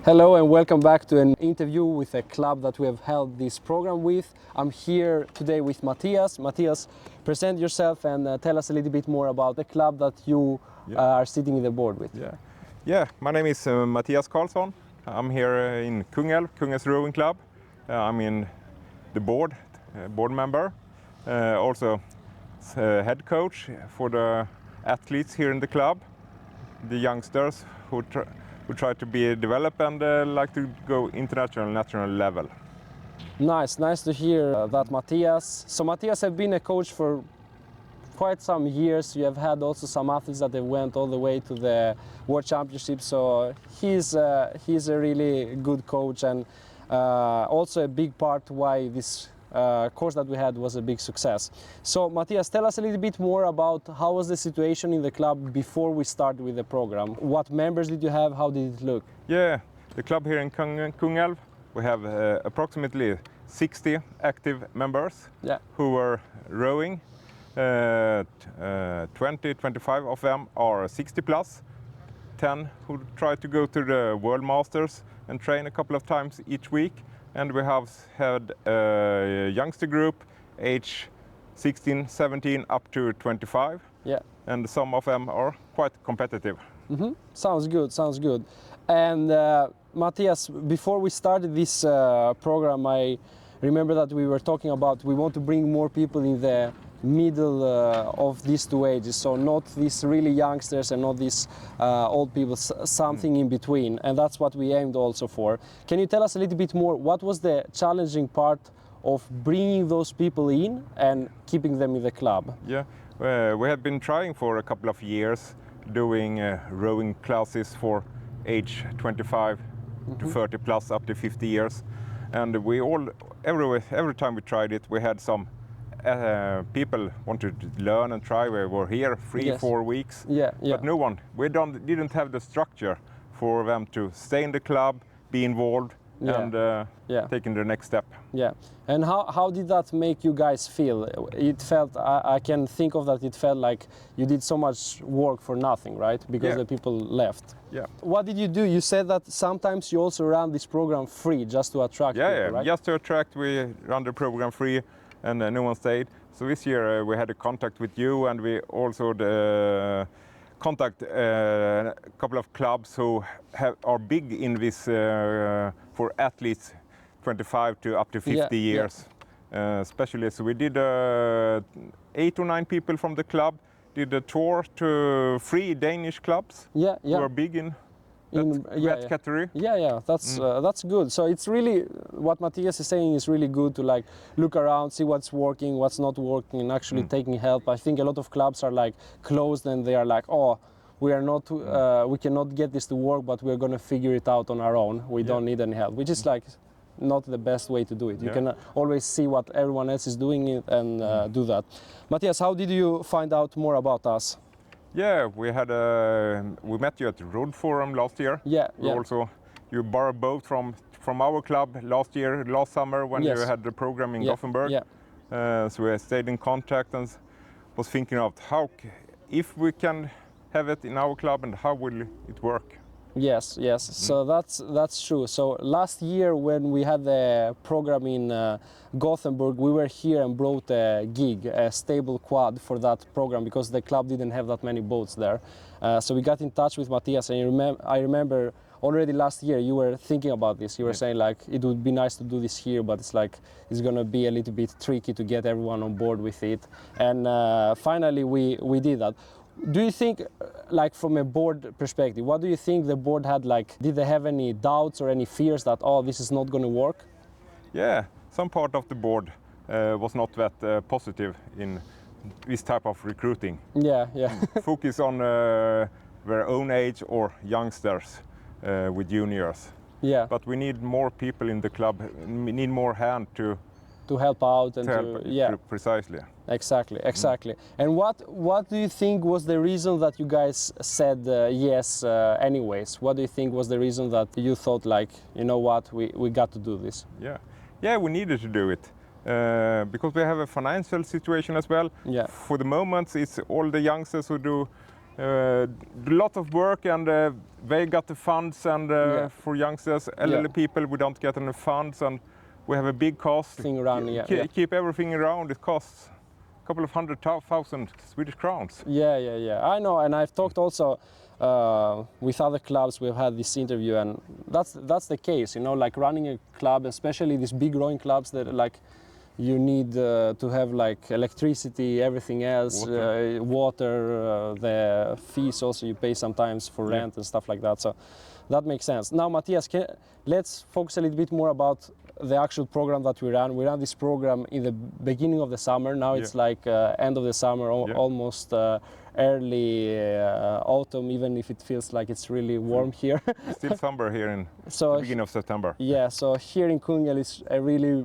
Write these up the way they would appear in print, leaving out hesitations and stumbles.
Hello and welcome back to an interview with a club that we have held this program with. I'm here today with Matthias. Matthias, present yourself and tell us a little bit more about the club that you are sitting in the board with. My name is Matthias Karlsson. I'm here in Kungälv, Kungälvs Rowing Club. I'm in the board member, also head coach for the athletes here in the club, the youngsters who try to be developed and like to go international, national level. Nice to hear that, Matthias. So Matthias has been a coach for quite some years. You have had also some athletes that have went all the way to the World Championship. So he's a really good coach and also a big part why this course that we had was a big success. So Matthias, tell us a little bit more about how was the situation in the club before we started with the program. What members did you have? How did it look? Yeah, the club here in Kungälv, we have approximately 60 active members who were rowing. 25 of them are 60 plus, 10 who try to go to the World Masters and train a couple of times each week. And we have had a youngster group, age 16, 17 up to 25. Yeah. And some of them are quite competitive. Mm-hmm. Sounds good. And Matthias, before we started this program, I remember that we were talking about we want to bring more people in the middle of these two ages, so not these really youngsters and not these old people, something in between, and that's what we aimed also for. Can you tell us a little bit more, what was the challenging part of bringing those people in and keeping them in the club? Yeah, we have been trying for a couple of years doing rowing classes for age 25 to 30 plus up to 50 years, and every time we tried it we had some people wanted to learn and try. We were here 3-4 weeks, but no one. Didn't have the structure for them to stay in the club, be involved, and taking the next step. Yeah, and how did that make you guys feel? It felt, I can think of that, it felt like you did so much work for nothing, right? Because the people left. Yeah. What did you do? You said that sometimes you also ran this program free just to attract people, right? Just to attract, we run the program free. And no one stayed. So this year we had a contact with you, and we also contact a couple of clubs who are big in this for athletes 25 to up to 50 years. Especially, so we did 8 or 9 people from the club did a tour to 3 Danish clubs who are big in that category. That's good. So it's really what Matthias is saying is really good to like look around, see what's working, what's not working, and actually taking help. I think a lot of clubs are like closed and they are like, oh, we are not, we cannot get this to work, but we're going to figure it out on our own. We don't need any help, which is like not the best way to do it. You can always see what everyone else is doing and do that. Matthias, how did you find out more about us? Yeah, we met you at the Road Forum last year. Also, you borrowed a boat from our club last summer when you had the program in Gothenburg. So we stayed in contact and was thinking of if we can have it in our club and how will it work. Yes. So that's true. So last year when we had the program in Gothenburg, we were here and brought a gig, a stable quad for that program because the club didn't have that many boats there. So we got in touch with Matthias, and I remember already last year you were thinking about this. You were saying like it would be nice to do this here, but it's going to be a little bit tricky to get everyone on board with it. And finally we did that. Do you think, like from a board perspective, what do you think the board had, like, did they have any doubts or any fears that, oh, this is not going to work? Yeah, some part of the board was not that positive in this type of recruiting. Focus on their own age or youngsters with juniors. But we need more people in the club, we need more hand to help out and precisely. Exactly. And what do you think was the reason that you guys said yes anyways? What do you think was the reason that you thought like, you know what, we got to do this? Yeah, we needed to do it because we have a financial situation as well. For the moment, it's all the youngsters who do a lot of work, and they got the funds, and for youngsters, elderly people, we don't get any funds, and we have a big cost. Thing around, Keep everything around, it costs a couple of 100,000 Swedish crowns. Yeah. I know, and I've talked also with other clubs. We've had this interview, and that's the case. You know, like running a club, especially these big growing clubs that like you need to have like electricity, everything else, water, the fees also you pay sometimes for rent and stuff like that. So that makes sense. Now, Matthias, let's focus a little bit more about the actual program that we ran. We ran this program in the beginning of the summer. Now it's like end of the summer, almost early autumn, even if it feels like it's really warm here. Still summer here in the beginning of September. Yeah, so here in Kungälv is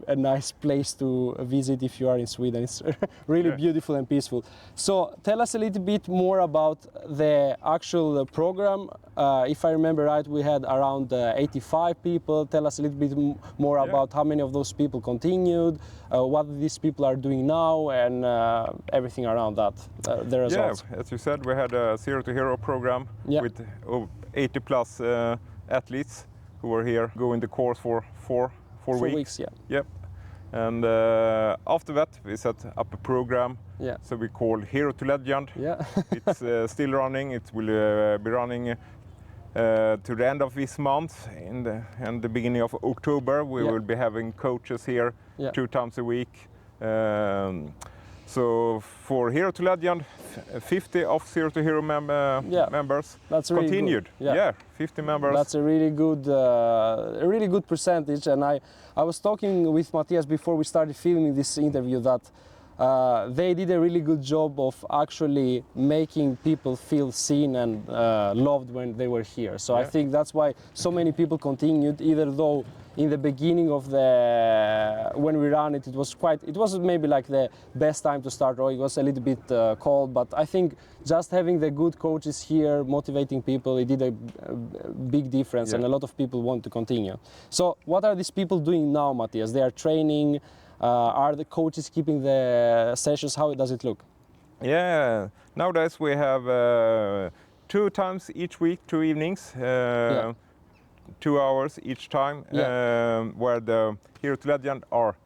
a nice place to visit if you are in Sweden. It's really beautiful and peaceful. So tell us a little bit more about the actual program. If I remember right, we had around 85 people. Tell us a little bit more about how many of those people continued, what these people are doing now, and everything around that, the results. Yeah, as you said, we had a Zero to Hero program with 80 plus athletes who were here going the course for four weeks. Yep. And after that, we set up a program. So we called Hero to Legend. It's still running. It will be running to the end of this month. In the beginning of October, we will be having coaches here 2 times a week. So for Hero to Legend, 50 of Zero to Hero members really continued. Good. 50 members. That's a really good percentage. And I was talking with Matthias before we started filming this interview that they did a really good job of actually making people feel seen and loved when they were here. So I think that's why so many people continued, even though in the beginning of when we ran it, it wasn't maybe like the best time to start rowing. It was a little bit cold, but I think just having the good coaches here, motivating people, it did a big difference, and a lot of people want to continue. So what are these people doing now, Matthias? They are training. Are the coaches keeping the sessions? How does it look? Yeah, nowadays we have 2 times each week, 2 evenings, 2 hours each time, where the Hero to Legend are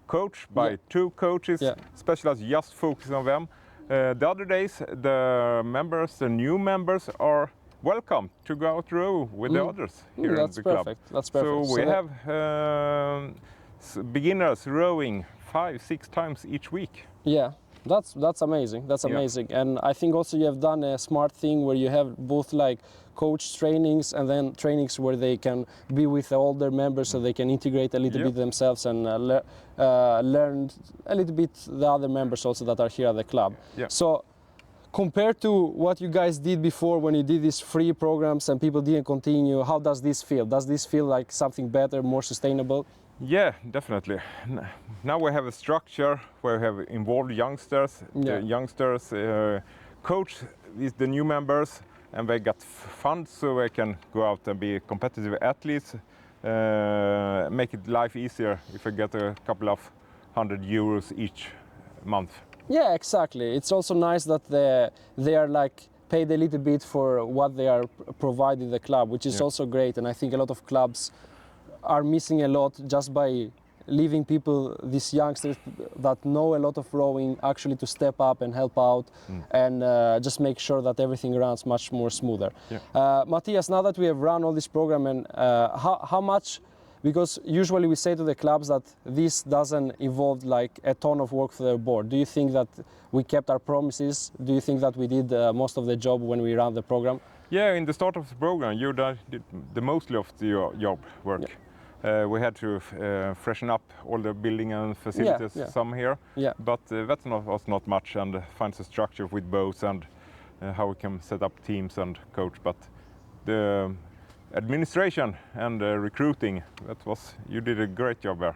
coached by 2 coaches, specialists just focus on them. The other days, the new members are welcome to go out row with the others here in the club. That's perfect. So we have beginners rowing 5-6 times each week. Yeah, that's amazing. That's amazing. And I think also you have done a smart thing where you have both like coach trainings and then trainings where they can be with the older members so they can integrate a little bit themselves and learn a little bit the other members also that are here at the club. So compared to what you guys did before when you did these free programs and people didn't continue, how does this feel? Does this feel like something better, more sustainable? Yeah, definitely. Now we have a structure where we have involved youngsters. The youngsters coach with the new members, and they got funds so they can go out and be competitive athletes. Make it life easier if they get a couple of €100 each month. Yeah, exactly. It's also nice that they are like paid a little bit for what they are providing the club, which is also great. And I think a lot of clubs are missing a lot just by leaving people, these youngsters that know a lot of rowing, actually to step up and help out and just make sure that everything runs much more smoother. Matthias, now that we have run all this program, and how much, because usually we say to the clubs that this doesn't involve like a ton of work for their board. Do you think that we kept our promises? Do you think that we did most of the job when we ran the program? Yeah, in the start of the program, you did the mostly of the job work. We had to freshen up all the building and facilities, some here, but that was not much, and find a structure with boats and how we can set up teams and coach. But the administration and recruiting, you did a great job there.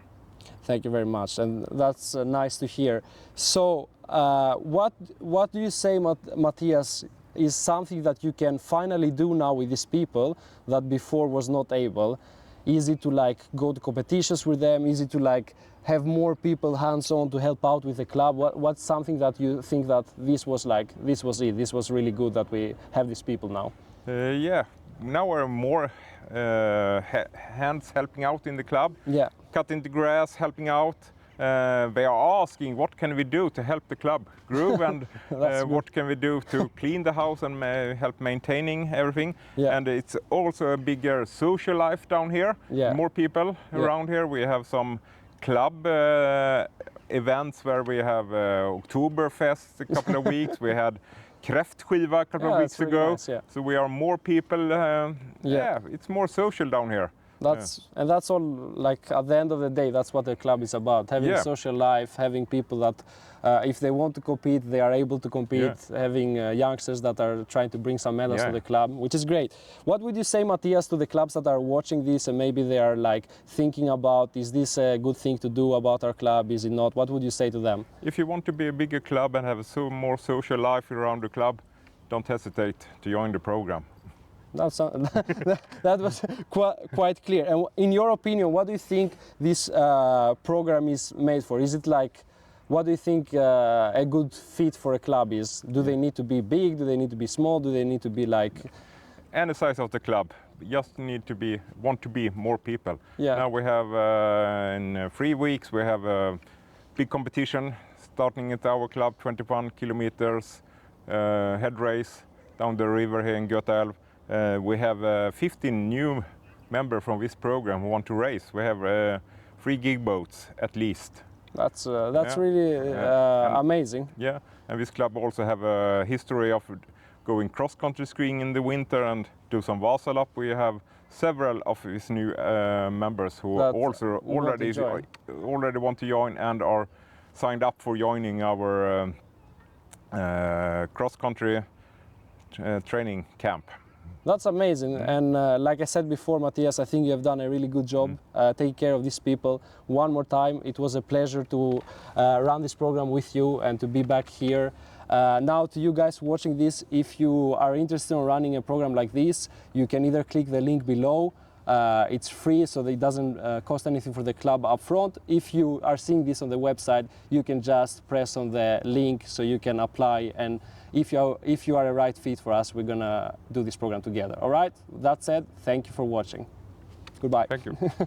Thank you very much, and that's nice to hear. So what do you say, Matthias, is something that you can finally do now with these people that before was not able? easy to like go to competitions with them, easy to like have more people hands-on to help out with the club? What's something that you think that this was really good that we have these people now? Yeah, now we're more hands helping out in the club, Yeah. cutting the grass, helping out. They are asking what can we do to help the club grow and what can we do to clean the house and help maintaining everything. Yeah. And it's also a bigger social life down here. Yeah. More people around here. We have some club events where we have Oktoberfest a couple of weeks. We had Kräftskiva a couple of weeks really ago. nice, yeah. So we are more people. It's more social down here. And that's all, like at the end of the day, that's what the club is about, having social life, having people that if they want to compete, they are able to compete, having youngsters that are trying to bring some medals to the club, which is great. What would you say, Matthias, to the clubs that are watching this and maybe they are like thinking about, is this a good thing to do about our club, is it not? What would you say to them? If you want to be a bigger club and have a more social life around the club, don't hesitate to join the program. That was quite clear. And in your opinion, what do you think this program is made for? Is it like, what do you think a good fit for a club is? Do they need to be big? Do they need to be small? Do they need to be like... Any size of the club. Just need to want to be more people. Yeah. Now we have, in 3 weeks, we have a big competition starting at our club, 21 kilometers head race down the river here in Götaälv. We have 15 new members from this program who want to race. We have 3 gig boats at least. That's really amazing. Yeah, and this club also have a history of going cross-country skiing in the winter and do some Vasalopp. We have several of these new members who also already want to join and are signed up for joining our cross-country training camp. That's amazing, and like I said before, Matthias, I think you have done a really good job taking care of these people. One more time, it was a pleasure to run this program with you and to be back here. Now to you guys watching this, if you are interested in running a program like this, you can either click the link below. It's free, so it doesn't cost anything for the club up front. If you are seeing this on the website, you can just press on the link so you can apply, and if you are a right fit for us, we're gonna do this program together. All right, that said, thank you for watching. Goodbye. Thank you.